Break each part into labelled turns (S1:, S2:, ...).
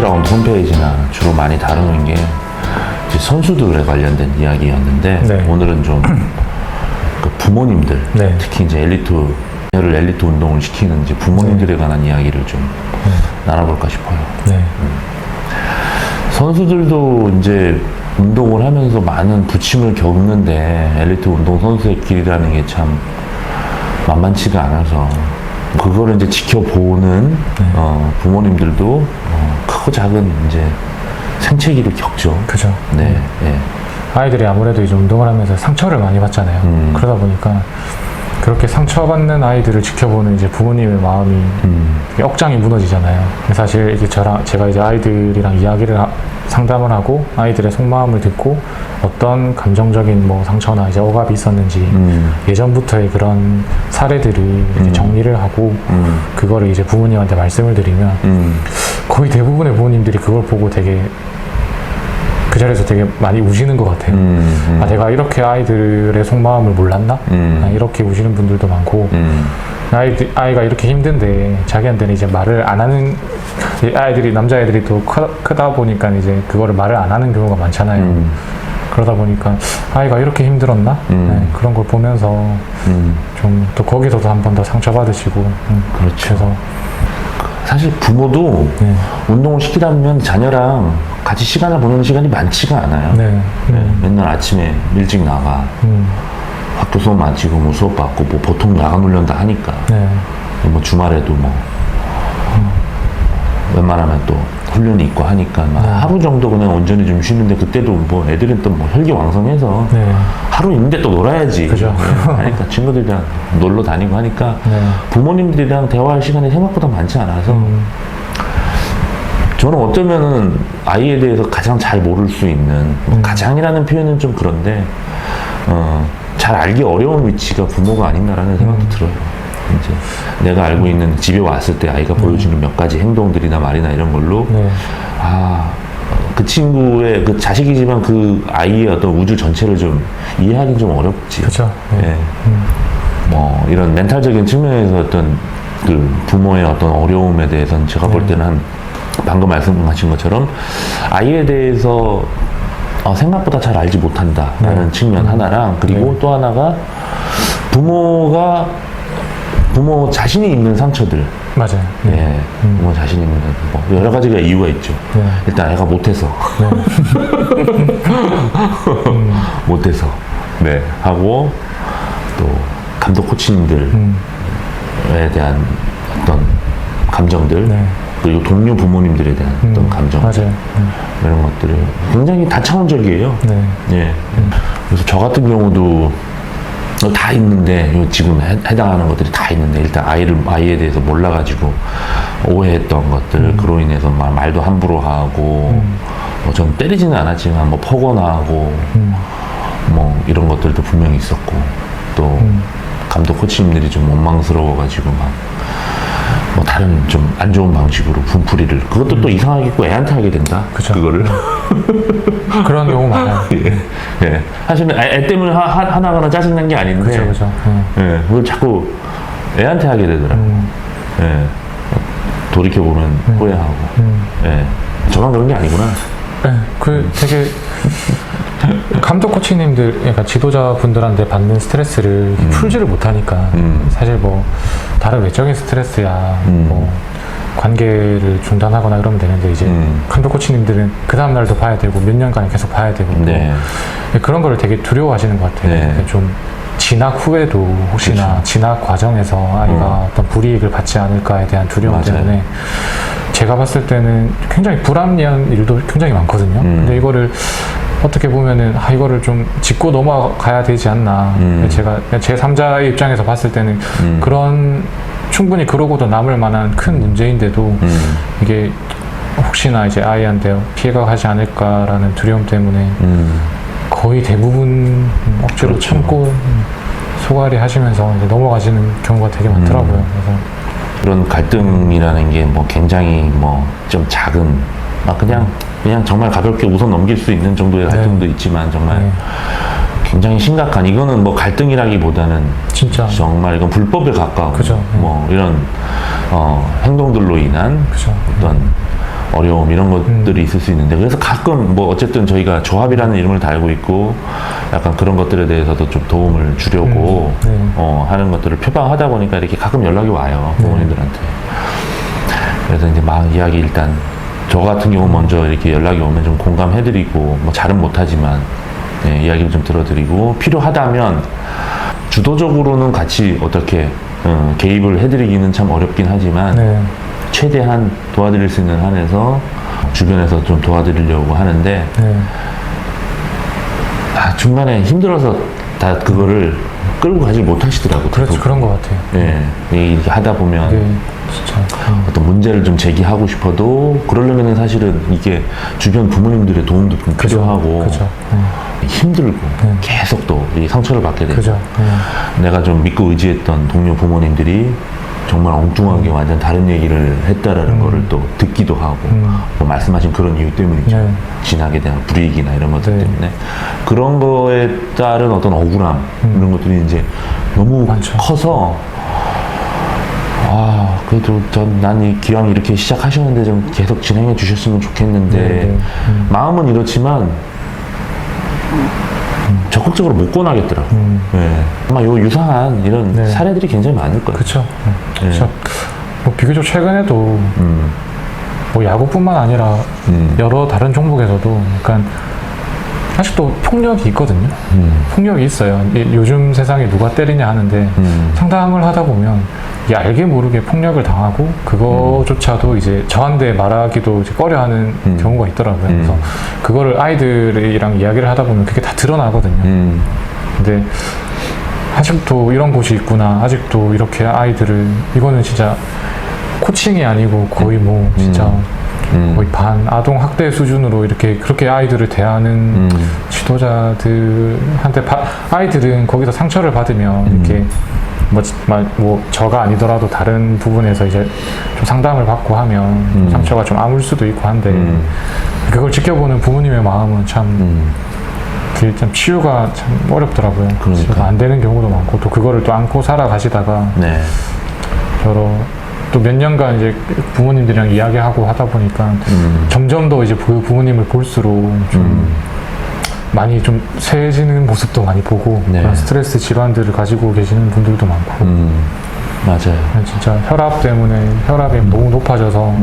S1: 코치라운 홈페이지나 주로 많이 다루는 게 이제 선수들에 관련된 이야기였는데
S2: 네.
S1: 오늘은 좀 그 부모님들
S2: 네.
S1: 특히 이제 엘리트 운동을 시키는 이제 부모님들에 관한 이야기를 좀 나눠볼까 싶어요.
S2: 네.
S1: 선수들도 이제 운동을 하면서 많은 부침을 겪는데 엘리트 운동 선수의 길이라는 게 참 만만치가 않아서 그거를 이제 지켜보는 부모님들도 크고 작은 이제 생채기를 겪죠.
S2: 그죠.
S1: 네, 네.
S2: 아이들이 아무래도 이제 운동을 하면서 상처를 많이 받잖아요. 그러다 보니까 그렇게 상처받는 아이들을 지켜보는 이제 부모님의 마음이 억장이 무너지잖아요. 사실 이제 제가 이제 아이들이랑 이야기를 상담을 하고 아이들의 속마음을 듣고 어떤 감정적인 뭐 상처나 이제 억압이 있었는지 예전부터의 그런 사례들을 이제 정리를 하고 그거를 이제 부모님한테 말씀을 드리면 거의 대부분의 부모님들이 그걸 보고 되게 그 자리에서 되게 많이 우시는 것 같아요. 아, 내가 이렇게 아이들의 속마음을 몰랐나? 아, 이렇게 우시는 분들도 많고 아이가 이렇게 힘든데 자기한테는 이제 말을 안 하는 아이들이 남자애들이 또 크다 보니까 이제 그거를 말을 안 하는 경우가 많잖아요. 그러다 보니까 아이가 이렇게 힘들었나? 네, 그런 걸 보면서 좀 또 거기서도 한 번 더 상처받으시고
S1: 그렇죠.
S2: 그래서
S1: 사실 부모도
S2: 네.
S1: 운동을 시키다 보면 자녀랑 같이 시간을 보내는 시간이 많지가 않아요.
S2: 네.
S1: 맨날 아침에 일찍 나가 학교 수업 마치고 뭐 수업 받고 뭐 보통 야간 훈련도 하니까
S2: 네.
S1: 뭐 주말에도 뭐 웬만하면 또 훈련이 있고 하니까 막 하루 정도 그냥 온전히 좀 쉬는데 그때도 뭐 애들은 또 뭐 혈기왕성해서
S2: 네.
S1: 하루 있는데 또 놀아야지.
S2: 그죠.
S1: 하니까 친구들이랑 놀러 다니고 하니까
S2: 네.
S1: 부모님들이랑 대화할 시간이 생각보다 많지 않아서 저는 어쩌면은 아이에 대해서 가장 잘 모를 수 있는 가장이라는 표현은 좀 그런데 잘 알기 어려운 위치가 부모가 아닌가라는 생각도 들어요. 이제 내가 알고 있는 집에 왔을 때 아이가 보여주는 몇 가지 행동들이나 말이나 이런 걸로
S2: 네.
S1: 그 친구의 그 자식이지만 그 아이의 어떤 우주 전체를 좀 이해하기 좀 어렵지.
S2: 그죠. 네.
S1: 예. 뭐 이런 멘탈적인 측면에서 어떤 그 부모의 어떤 어려움에 대해서는 제가 볼 때는 방금 말씀하신 것처럼 아이에 대해서 생각보다 잘 알지 못한다라는 측면 하나랑 그리고 또 하나가 부모 자신이 있는 상처들.
S2: 맞아요.
S1: 예, 부모 자신이 있는 뭐 여러 가지가 이유가 있죠.
S2: 네.
S1: 일단 애가 못해서 못해서 네 하고 또 감독 코치님들에 대한 어떤 감정들
S2: 네.
S1: 그리고 동료 부모님들에 대한 어떤 감정
S2: 맞아요.
S1: 이런 것들이 굉장히 다차원적이에요.
S2: 네.
S1: 예. 그래서 저 같은 경우도 다 있는데 지금 해당하는 것들이 다 있는데 일단 아이에 대해서 몰라가지고 오해했던 것들 그로 인해서 말도 함부로 하고 전 때리지는 않았지만 뭐 폭언하고 뭐 이런 것들도 분명히 있었고 또 감독 코치님들이 좀 원망스러워가지고 뭐 다른 좀 안 좋은 방식으로 분풀이를 그것도 또 이상하게 꼭 애한테 하게 된다.
S2: 그쵸.
S1: 그거를
S2: 그런 경우 많아요.
S1: 예. 사실은 애 때문에 하나거나 짜증난 게 아닌데
S2: 그죠.
S1: 예. 그걸 자꾸 애한테 하게 되더라고요. 예. 돌이켜보면 후회하고 예. 저만 그런 게 아니구나.
S2: 네, 되게 감독 코치님들, 그러니까 지도자분들한테 받는 스트레스를 풀지를 못하니까 사실 뭐 다른 외적인 스트레스야 뭐 관계를 중단하거나 이러면 되는데 이제 감독 코치님들은 그 다음 날도 봐야 되고 몇 년간 계속 봐야 되고
S1: 네.
S2: 그런 거를 되게 두려워하시는 것 같아요.
S1: 네.
S2: 좀 진학 후에도 혹시나
S1: 그렇죠.
S2: 진학 과정에서 아이가 어떤 불이익을 받지 않을까에 대한 두려움
S1: 맞아요.
S2: 때문에 제가 봤을 때는 굉장히 불합리한 일도 굉장히 많거든요. 근데 이거를 어떻게 보면은 이거를 좀 짚고 넘어가야 되지 않나. 제가 제 3자의 입장에서 봤을 때는 그런 충분히 그러고도 남을 만한 큰 문제인데도 이게 혹시나 이제 아이한테 피해가 가지 않을까라는 두려움 때문에 거의 대부분 억지로
S1: 그렇죠.
S2: 참고 소갈이 하시면서 이제 넘어가시는 경우가 되게 많더라고요. 그래서
S1: 이런 갈등이라는 게 뭐 굉장히 뭐 좀 작은 그냥 정말 가볍게 웃어 넘길 수 있는 정도의 갈등도 있지만 정말 굉장히 심각한 이거는 뭐 갈등이라기보다는
S2: 진짜
S1: 정말 이건 불법에 가까운
S2: 그죠.
S1: 뭐 이런 행동들로 인한
S2: 그죠.
S1: 어떤 어려움 이런 것들이 있을 수 있는데 그래서 가끔 뭐 어쨌든 저희가 조합이라는 이름을 달고 있고 약간 그런 것들에 대해서도 좀 도움을 주려고 하는 것들을 표방하다 보니까 이렇게 가끔 연락이 와요 부모님들한테. 그래서 이제 막 이야기 일단 저 같은 경우 먼저 이렇게 연락이 오면 좀 공감해드리고 뭐 잘은 못하지만 이야기를 좀 들어드리고 필요하다면 주도적으로는 같이 어떻게 개입을 해드리기는 참 어렵긴 하지만 최대한 도와드릴 수 있는 한에서 주변에서 좀 도와드리려고 하는데 중간에 힘들어서 다 그거를 끌고 가지 못하시더라고요.
S2: 그렇죠. 그런 것 같아요.
S1: 이렇게 하다 보면
S2: 진짜
S1: 어떤 문제를 좀 제기하고 싶어도 그러려면 사실은 이게 주변 부모님들의 도움도 좀 필요하고 힘들고 계속 또 이 상처를 받게 되고 내가 좀 믿고 의지했던 동료 부모님들이 정말 엉뚱하게 완전 다른 얘기를 했다라는 거를 또 듣기도 하고 뭐 말씀하신 그런 이유 때문이죠. 진학에 대한 불이익이나 이런 것들 때문에 그런 거에 따른 어떤 억울함 이런 것들이 이제 너무 커서 그래도 난 이 기왕 이렇게 시작하셨는데 좀 계속 진행해 주셨으면 좋겠는데 마음은 이렇지만 적극적으로 못 권하겠더라고요. 아마 요 유사한 이런 사례들이 굉장히 많을 거예요.
S2: 그렇죠. 뭐 비교적 최근에도 뭐 야구뿐만 아니라 여러 다른 종목에서도 약간 아직도 폭력이 있거든요. 폭력이 있어요. 요즘 세상에 누가 때리냐 하는데 상담을 하다 보면 이게 알게 모르게 폭력을 당하고 그거조차도 이제 저한테 말하기도 이제 꺼려하는 경우가 있더라고요. 그래서 그거를 아이들이랑 이야기를 하다 보면 그게 다 드러나거든요. 근데 아직도 이런 곳이 있구나. 아직도 이렇게 아이들을 이거는 진짜 코칭이 아니고 거의 뭐 진짜 거의 반 아동 학대 수준으로 이렇게 그렇게 아이들을 대하는 지도자들한테 아이들은 거기서 상처를 받으면 이렇게 뭐 저가 아니더라도 다른 부분에서 이제 좀 상담을 받고 하면 상처가 좀 아물 수도 있고 한데 그걸 지켜보는 부모님의 마음은 참 그게 참 치유가 참 어렵더라고요. 치유가 안 되는 경우도 많고 또 그거를 또 안고 살아가시다가 여러 또 몇 년간 이제 부모님들이랑 이야기하고 하다 보니까 점점 더 이제 그 부모님을 볼수록 좀 많이 좀 세지는 모습도 많이 보고 그런 스트레스 질환들을 가지고 계시는 분들도 많고
S1: 맞아요.
S2: 진짜 혈압 때문에 혈압이 너무 높아져서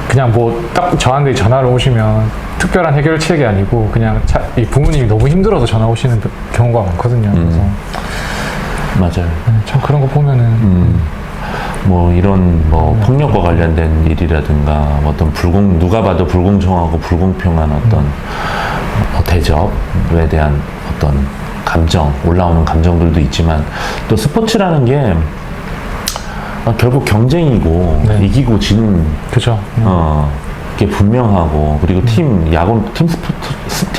S2: 그냥 뭐 딱 저한테 전화를 오시면 특별한 해결책이 아니고 그냥 이 부모님이 너무 힘들어서 전화 오시는 경우가 많거든요. 그래서
S1: 맞아요.
S2: 참 그런 거 보면은
S1: 뭐 이런 뭐 폭력과 관련된 일이라든가 어떤 누가 봐도 불공정하고 불공평한 어떤 대접에 대한 어떤 감정, 올라오는 감정들도 있지만 또 스포츠라는 게 결국 경쟁이고 이기고 지는 게 분명하고 그리고 야구 팀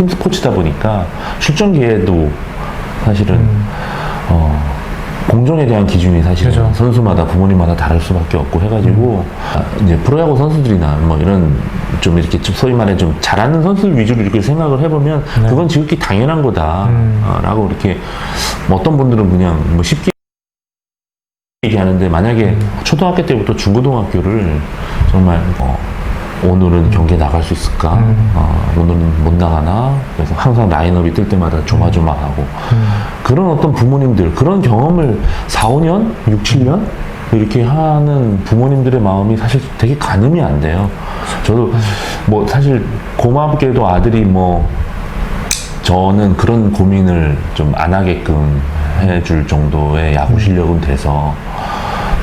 S1: 스포츠다 보니까 출전 기회도 사실은 공정에 대한 기준이 사실 선수마다 부모님마다 다를 수밖에 없고 해가지고 이제 프로야구 선수들이나 뭐 이런 좀 이렇게 좀 소위 말해 좀 잘하는 선수들 위주로 이렇게 생각을 해보면 그건 지극히 당연한 거다라고 이렇게 뭐 어떤 분들은 그냥 뭐 쉽게 얘기하는데 만약에 초등학교 때부터 중고등학교를 정말 오늘은 경기에 나갈 수 있을까? 오늘은 못 나가나? 그래서 항상 라인업이 뜰 때마다 조마조마하고 그런 어떤 부모님들 그런 경험을 4, 5년? 6, 7년? 이렇게 하는 부모님들의 마음이 사실 되게 가늠이 안 돼요. 저도 뭐 사실 고맙게도 아들이 뭐 저는 그런 고민을 좀 안 하게끔 해줄 정도의 야구 실력은 돼서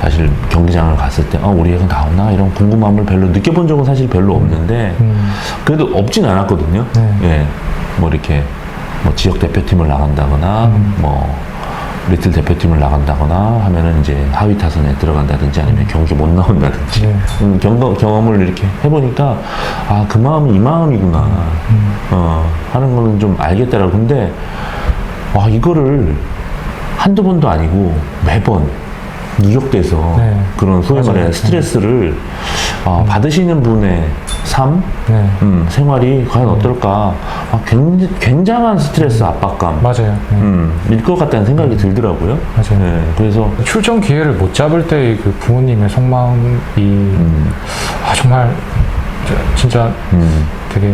S1: 사실 경기장을 갔을 때 우리 애가 나오나 이런 궁금함을 별로 느껴본 적은 사실 별로 없는데 그래도 없진 않았거든요. 뭐 이렇게 뭐 지역 대표팀을 나간다거나 뭐 리틀 대표팀을 나간다거나 하면은 이제 하위 타선에 들어간다든지 아니면 경기 못 나온다든지 경험을 이렇게 해보니까 그 마음이 이 마음이구나 하는 거는 좀 알겠더라고. 근데 이거를 한두 번도 아니고 매번 누적돼서 그런 소위 말해 스트레스를 받으시는 분의 삶,
S2: 네.
S1: 생활이 과연 어떨까. 굉장한 스트레스, 압박감.
S2: 맞아요. 네.
S1: 일 것 같다는 생각이 들더라고요.
S2: 맞아요.
S1: 네, 그래서
S2: 출전 기회를 못 잡을 때 그 부모님의 속마음이 정말 진짜 되게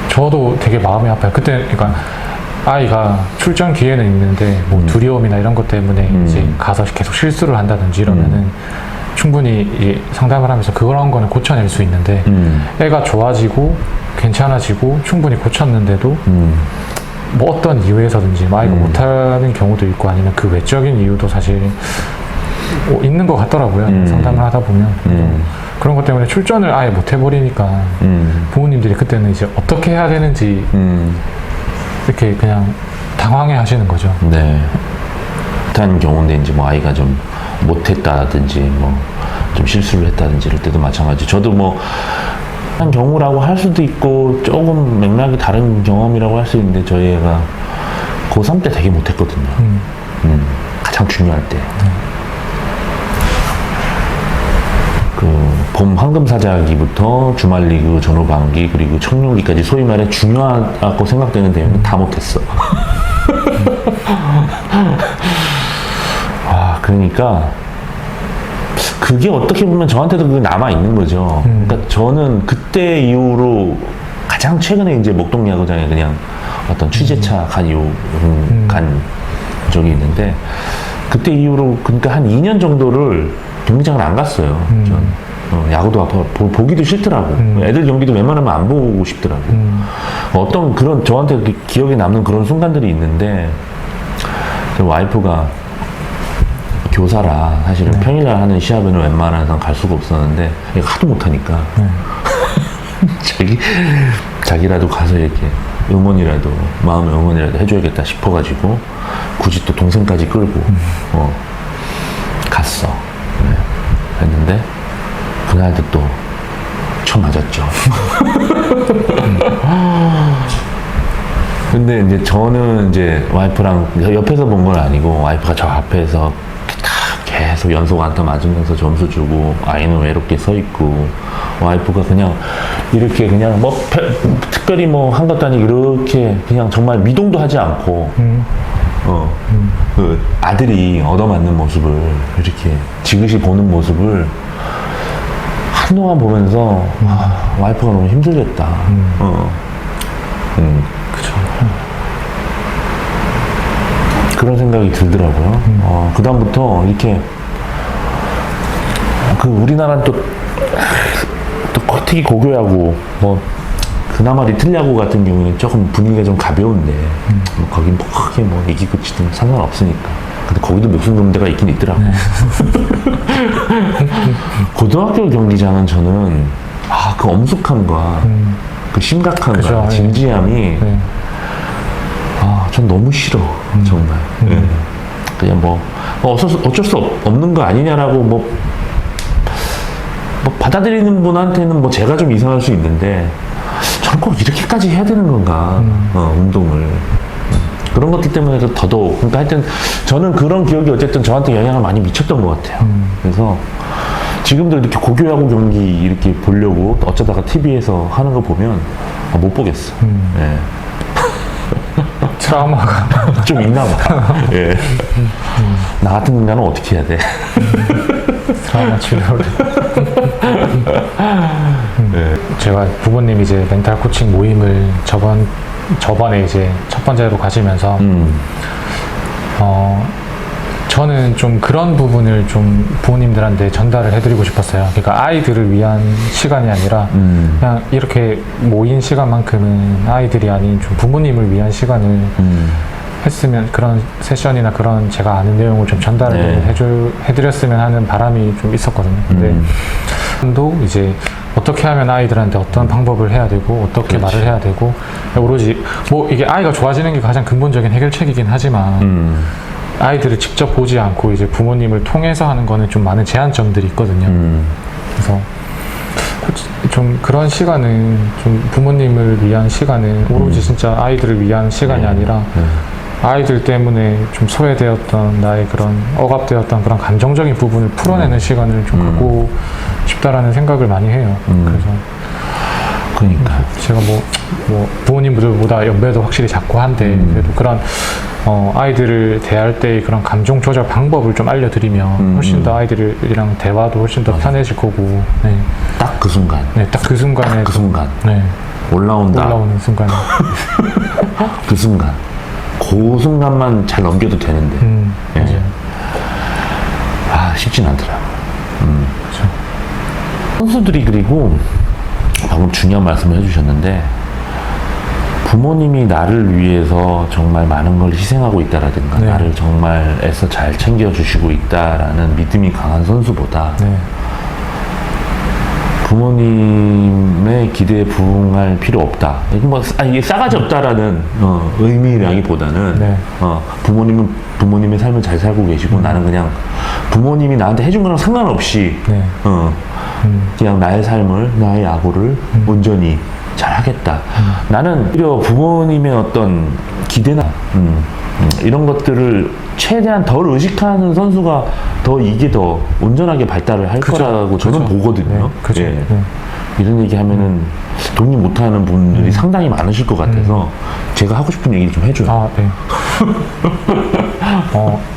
S2: 저도 되게 마음이 아파요. 그때 그러니까 아이가 출전 기회는 있는데 뭐 두려움이나 이런 것 때문에 이제 가서 계속 실수를 한다든지 이러면은 충분히 이제 상담을 하면서 그런 거는 고쳐낼 수 있는데 애가 좋아지고 괜찮아지고 충분히 고쳤는데도 뭐 어떤 이유에서든지 아이가 못하는 경우도 있고 아니면 그 외적인 이유도 사실 있는 것 같더라고요. 상담을 하다 보면. 그런 것 때문에 출전을 아예 못 해버리니까 부모님들이 그때는 이제 어떻게 해야 되는지 이렇게 그냥 당황해 하시는 거죠.
S1: 네. 비슷한 경우인데 이제 뭐 아이가 좀 못했다든지 뭐 좀 실수를 했다든지 이럴 때도 마찬가지. 저도 뭐 한 경우라고 할 수도 있고 조금 맥락이 다른 경험이라고 할 수 있는데 저희 애가 고3 때 되게 못했거든요. 가장 중요할 때. 그 봄 황금사자기부터 주말리그, 전후반기 그리고 청룡기까지 소위 말해 중요하다고 생각되는 대회는 다 못했어. 그러니까 그게 어떻게 보면 저한테도 그게 남아 있는 거죠. 그러니까 저는 그때 이후로 가장 최근에 이제 목동 야구장에 그냥 어떤 취재차 간 이후 간 적이 있는데 그때 이후로 그러니까 한 2년 정도를 경기장을 안 갔어요. 전. 야구도 아파 보기도 싫더라고. 애들 경기도 웬만하면 안 보고 싶더라고. 어떤 그런 저한테 기억에 남는 그런 순간들이 있는데 와이프가 교사라 사실은 평일날 하는 시합에는 웬만해서 갈 수가 없었는데 얘가 하도 못하니까 자기라도 가서 이렇게 응원이라도 마음의 응원이라도 해줘야겠다 싶어가지고 굳이 또 동생까지 끌고 갔어. 네. 했는데 그날도 또 쳐 맞았죠. 근데 이제 저는 이제 와이프랑 옆에서 본 건 아니고 와이프가 저 앞에서 계속 연속 안타 맞으면서 점수 주고 아이는 외롭게 서 있고 와이프가 그냥 이렇게 그냥 뭐 특별히 뭐 한 것도 아니고 이렇게 그냥 정말 미동도 하지 않고 그 아들이 얻어맞는 모습을 이렇게 지그시 보는 모습을 한동안 보면서 와이프가 너무 힘들겠다.
S2: 그쵸.
S1: 그런 생각이 들더라고요. 그 다음부터 이렇게 그 우리나라는 또 특히 고교야구 뭐 그나마 리틀야구 같은 경우는 조금 분위기가 좀 가벼운데 뭐 거긴 뭐 크게 뭐 이기고 지든 상관없으니까. 근데 거기도 목숨 건 데가 있긴 있더라고. 네. 고등학교 경기장은 저는 그 엄숙함과 그 심각함과
S2: 그죠,
S1: 진지함이
S2: 네.
S1: 전 너무 싫어 정말. 네. 그냥 뭐 어쩔 수 없는 거 아니냐라고 뭐 받아들이는 분한테는 뭐 제가 좀 이상할 수 있는데 전 꼭 이렇게까지 해야 되는 건가 운동을. 그런 것들 때문에 더더욱. 그러니까 하여튼 저는 그런 기억이 어쨌든 저한테 영향을 많이 미쳤던 것 같아요. 그래서 지금도 이렇게 고교야구 경기 이렇게 보려고 어쩌다가 TV에서 하는 거 보면 못 보겠어. 예.
S2: 트라우마가
S1: 좀 있나 봐. 예. 나 같은 인간은 어떻게 해야 돼?
S2: 트라우마 치료를. 제가 부모님 이제 멘탈 코칭 모임을 저번에 이제 첫 번째로 가시면서 저는 좀 그런 부분을 좀 부모님들한테 전달을 해드리고 싶었어요. 그러니까 아이들을 위한 시간이 아니라 그냥 이렇게 모인 시간만큼은 아이들이 아닌 좀 부모님을 위한 시간을 했으면 그런 세션이나 그런 제가 아는 내용을 좀 전달을 해드렸으면 하는 바람이 좀 있었거든요. 근데 또 이제 어떻게 하면 아이들한테 어떤 방법을 해야 되고 어떻게 말을 해야 되고 오로지 뭐 이게 아이가 좋아지는 게 가장 근본적인 해결책이긴 하지만 아이들을 직접 보지 않고 이제 부모님을 통해서 하는 거는 좀 많은 제한점들이 있거든요. 그래서 좀 그런 시간은 좀 부모님을 위한 시간은 오로지 진짜 아이들을 위한 시간이 아니라 아이들 때문에 좀 소외되었던 나의 그런 억압되었던 그런 감정적인 부분을 풀어내는 시간을 좀 갖고 싶다라는 생각을 많이 해요. 그래서
S1: 그러니까.
S2: 제가 뭐 부모님들보다 연배도 확실히 작고 한데 그래도 그런 아이들을 대할 때 그런 감정 조절 방법을 좀 알려드리면 훨씬 더 아이들이랑 대화도 훨씬 더 편해질 거고. 네.
S1: 딱 그 순간.
S2: 네, 딱 그 순간에
S1: 그 순간.
S2: 네,
S1: 올라온다.
S2: 올라오는 순간에.
S1: 그 순간. 그 순간만 잘 넘겨도 되는데. 예.
S2: 맞아요.
S1: 아, 쉽진 않더라.
S2: 그렇죠.
S1: 선수들이 그리고 방금 중요한 말씀을 해주셨는데 부모님이 나를 위해서 정말 많은 걸 희생하고 있다라든가
S2: 네.
S1: 나를 정말 애써 잘 챙겨주시고 있다라는 믿음이 강한 선수보다
S2: 네,
S1: 부모님의 기대에 부응할 필요 없다. 이게 싸가지 없다라는 의미라기보다는
S2: 네.
S1: 부모님은 부모님의 삶을 잘 살고 계시고 나는 그냥 부모님이 나한테 해준 거랑 상관없이
S2: 네.
S1: 그냥 나의 삶을 나의 야구를 온전히 잘 하겠다. 나는 오히려 부모님의 어떤 기대나 이런 것들을 최대한 덜 의식하는 선수가 이게 더 온전하게 발달을 할
S2: 그죠.
S1: 거라고 저는
S2: 그죠.
S1: 보거든요.
S2: 네, 그죠.
S1: 예.
S2: 네.
S1: 이런 얘기 하면은 동의 못하는 분들이 상당히 많으실 것 같아서 제가 하고 싶은 얘기 좀 해줘요.
S2: 아, 네.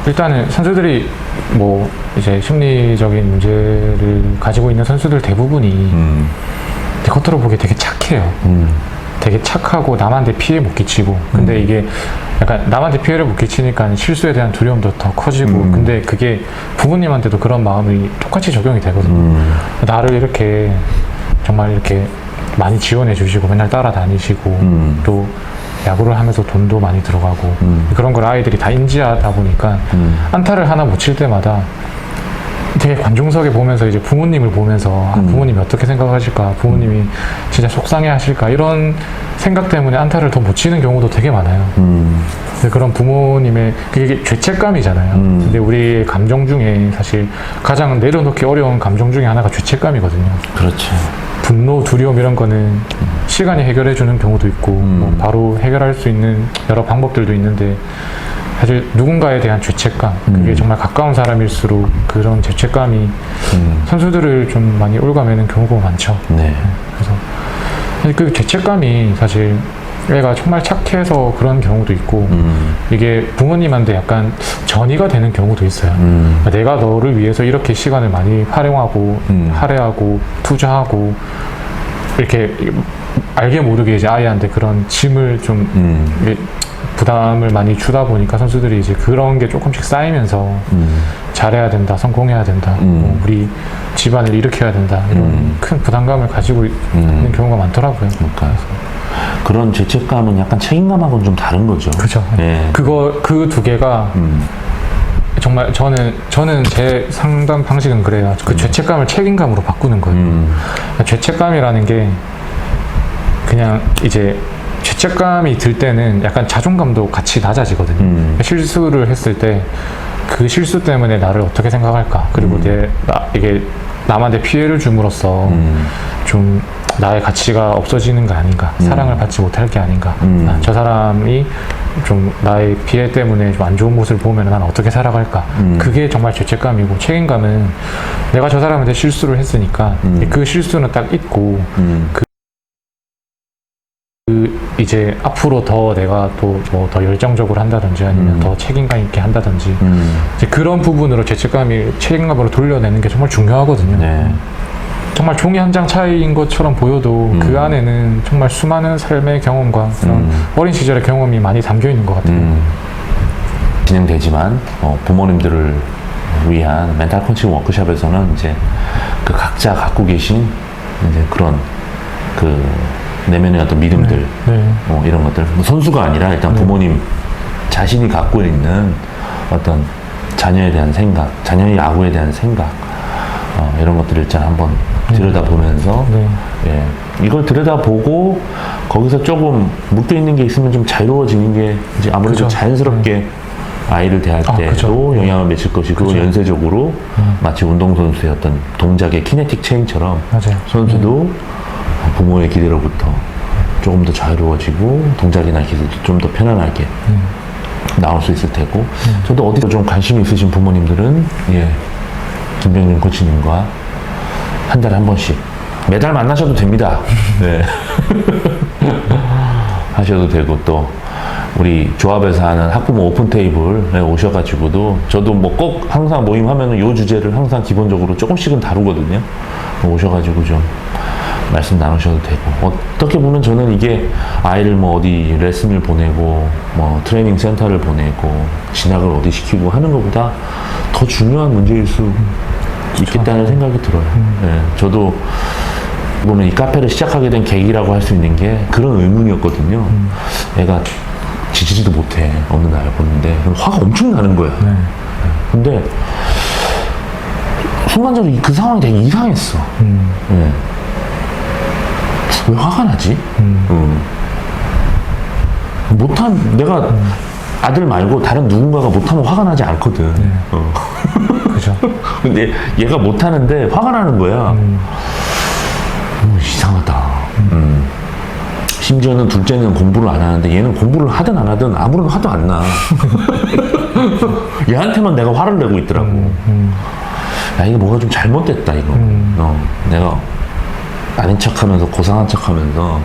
S2: 일단은 선수들이 뭐 이제 심리적인 문제를 가지고 있는 선수들 대부분이 겉으로 보기에 되게 착해요. 되게 착하고 남한테 피해 못 끼치고 근데 이게 약간 남한테 피해를 못 끼치니까 실수에 대한 두려움도 더 커지고 근데 그게 부모님한테도 그런 마음이 똑같이 적용이 되거든요. 나를 이렇게 정말 이렇게 많이 지원해 주시고 맨날 따라다니시고 또 야구를 하면서 돈도 많이 들어가고 그런 걸 아이들이 다 인지하다 보니까 안타를 하나 못 칠 때마다 되게 관중석에 보면서 이제 부모님을 보면서 부모님이 어떻게 생각하실까 부모님이 진짜 속상해 하실까 이런 생각 때문에 안타를 더 못 치는 경우도 되게 많아요. 근데 그런 부모님의 그게 죄책감이잖아요. 근데 우리의 감정 중에 사실 가장 내려놓기 어려운 감정 중에 하나가 죄책감이거든요.
S1: 그렇죠.
S2: 분노, 두려움 이런 거는 시간이 해결해 주는 경우도 있고 뭐 바로 해결할 수 있는 여러 방법들도 있는데 사실 누군가에 대한 죄책감 그게 정말 가까운 사람일수록 그런 죄책감이 선수들을 좀 많이 올가매는 경우가 많죠.
S1: 네.
S2: 그래서 그 죄책감이 사실 애가 정말 착해서 그런 경우도 있고 이게 부모님한테 약간 전이가 되는 경우도 있어요. 내가 너를 위해서 이렇게 시간을 많이 활용하고 할애하고 투자하고 이렇게 알게 모르게 이제 아이한테 그런 짐을 좀 이게 부담을 많이 주다 보니까 선수들이 이제 그런 게 조금씩 쌓이면서 잘해야 된다, 성공해야 된다, 뭐 우리 집안을 일으켜야 된다 이런 큰 부담감을 가지고 있는 경우가 많더라고요.
S1: 그러니까 그런 죄책감은 약간 책임감하고는 좀 다른 거죠.
S2: 그죠.
S1: 예.
S2: 그 두 개가 정말 저는 제 상담 방식은 그래요. 그 죄책감을 책임감으로 바꾸는 거예요. 죄책감이라는 게 그냥 이제 죄책감이 들 때는 약간 자존감도 같이 낮아지거든요. 실수를 했을 때 그 실수 때문에 나를 어떻게 생각할까 그리고 이게 남한테 피해를 줌으로써 좀 나의 가치가 없어지는 거 아닌가 사랑을 받지 못할 게 아닌가 저 사람이 좀 나의 피해 때문에 좀 안 좋은 모습을 보면 난 어떻게 살아갈까 그게 정말 죄책감이고 책임감은 내가 저 사람한테 실수를 했으니까 그 실수는 딱 잊고 이제 앞으로 더 내가 또 뭐 더 열정적으로 한다든지 아니면 더 책임감 있게 한다든지 이제 그런 부분으로 죄책감이 책임감으로 돌려내는 게 정말 중요하거든요.
S1: 네.
S2: 정말 종이 한 장 차이인 것처럼 보여도 그 안에는 정말 수많은 삶의 경험과 그런 어린 시절의 경험이 많이 담겨 있는 것 같아요.
S1: 진행되지만 부모님들을 위한 멘탈 코칭 워크숍에서는 이제 그 각자 갖고 계신 이제 그런 그 내면의 어떤 믿음들
S2: 네.
S1: 이런 것들 뭐 선수가 아니라 일단 부모님 자신이 갖고 있는 어떤 자녀에 대한 생각, 자녀의 야구에 대한 생각 이런 것들을 일단 한번 들여다보면서 예, 이걸 들여다보고 거기서 조금 묶여 있는 게 있으면 좀 자유로워지는 게 이제 아무래도
S2: 그죠.
S1: 자연스럽게 아이를 대할 때도
S2: 그죠.
S1: 영향을 미칠 것이고
S2: 그죠.
S1: 연쇄적으로 마치 운동선수의 어떤 동작의 키네틱 체인처럼
S2: 맞아요.
S1: 선수도 부모의 기대로부터 조금 더 자유로워지고 동작이나 기술도 좀 더 편안하게 나올 수 있을 테고 저도 어디서 좀 관심이 있으신 부모님들은 예, 김병준 코치님과 한 달에 한 번씩 매달 만나셔도 됩니다. 네. 하셔도 되고, 또 우리 조합에서 하는 학부모 오픈 테이블에 오셔가지고도 저도 뭐 꼭 항상 모임하면은 요 주제를 항상 기본적으로 조금씩은 다루거든요. 오셔가지고 좀 말씀 나누셔도 되고, 어떻게 보면 저는 이게 아이를 뭐 어디 레슨을 보내고 뭐 트레이닝 센터를 보내고 진학을 어디 시키고 하는 것보다 더 중요한 문제일 수 있겠다는 생각이 들어요. 네, 저도 보면 이 카페를 시작하게 된 계기라고 할 수 있는 게 그런 의문이었거든요. 애가 지지지도 못해 어느 날 보는데 화가 엄청 나는 거야.
S2: 네.
S1: 근데 순간적으로 그 상황이 되게 이상했어. 네. 왜 화가 나지? 내가 아들 말고 다른 누군가가 못하면 화가 나지 않거든.
S2: 네. 그죠.
S1: 근데 얘가 못하는데 화가 나는 거야. 이상하다. 심지어는 둘째는 공부를 안 하는데 얘는 공부를 하든 안 하든 아무런 화도 안 나. 얘한테만 내가 화를 내고 있더라고. 야, 이게 뭐가 좀 잘못됐다, 이거. 내가 아닌 척 하면서, 고상한 척 하면서,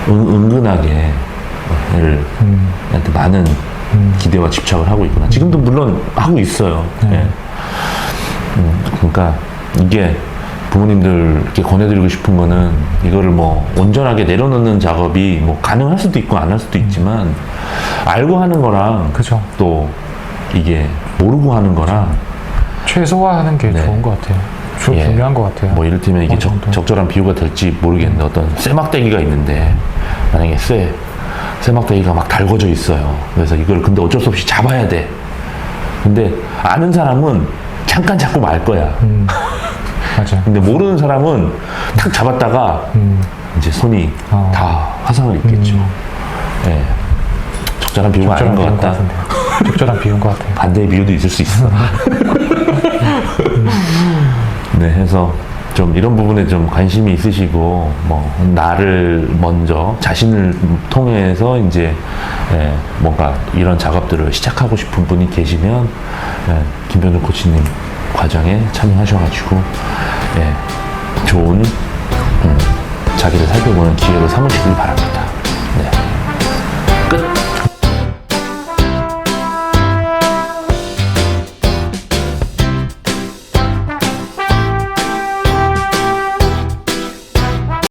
S1: 은근하게 얘를, 얘한테 많은 기대와 집착을 하고 있구나. 지금도 물론 하고 있어요. 예. 그러니까 이게 부모님들께 권해드리고 싶은 거는 이거를 뭐 온전하게 내려놓는 작업이 뭐 가능할 수도 있고 안 할 수도 있지만 알고 하는 거랑
S2: 그죠.
S1: 또 이게 모르고 하는 거랑
S2: 최소화하는 게
S1: 네.
S2: 좋은 것 같아요.
S1: 예.
S2: 중요한 것 같아요.
S1: 뭐 이를테면 이게
S2: 어느 정도.
S1: 적절한 비유가 될지 모르겠는데 어떤 쇠막대기가 있는데 만약에 쇠막대기가 막 달궈져 있어요. 그래서 이걸 근데 어쩔 수 없이 잡아야 돼. 근데 아는 사람은 잠깐 잡고 말 거야.
S2: 맞아요.
S1: 근데 모르는 사람은 탁 잡았다가 이제 손이 다 화상을 입겠죠. 예. 적절한 비유가 아닌 것 같다.
S2: 적절한 비유인 것 같아요.
S1: 반대의 비유도 있을 수 있어. 네, 해서 좀 이런 부분에 좀 관심이 있으시고, 뭐, 나를 먼저, 자신을 통해서 이제, 뭔가 이런 작업들을 시작하고 싶은 분이 계시면, 김병준 코치님 과정에 참여하셔가지고, 좋은, 자기를 살펴보는 기회로 삼으시길 바랍니다. 네.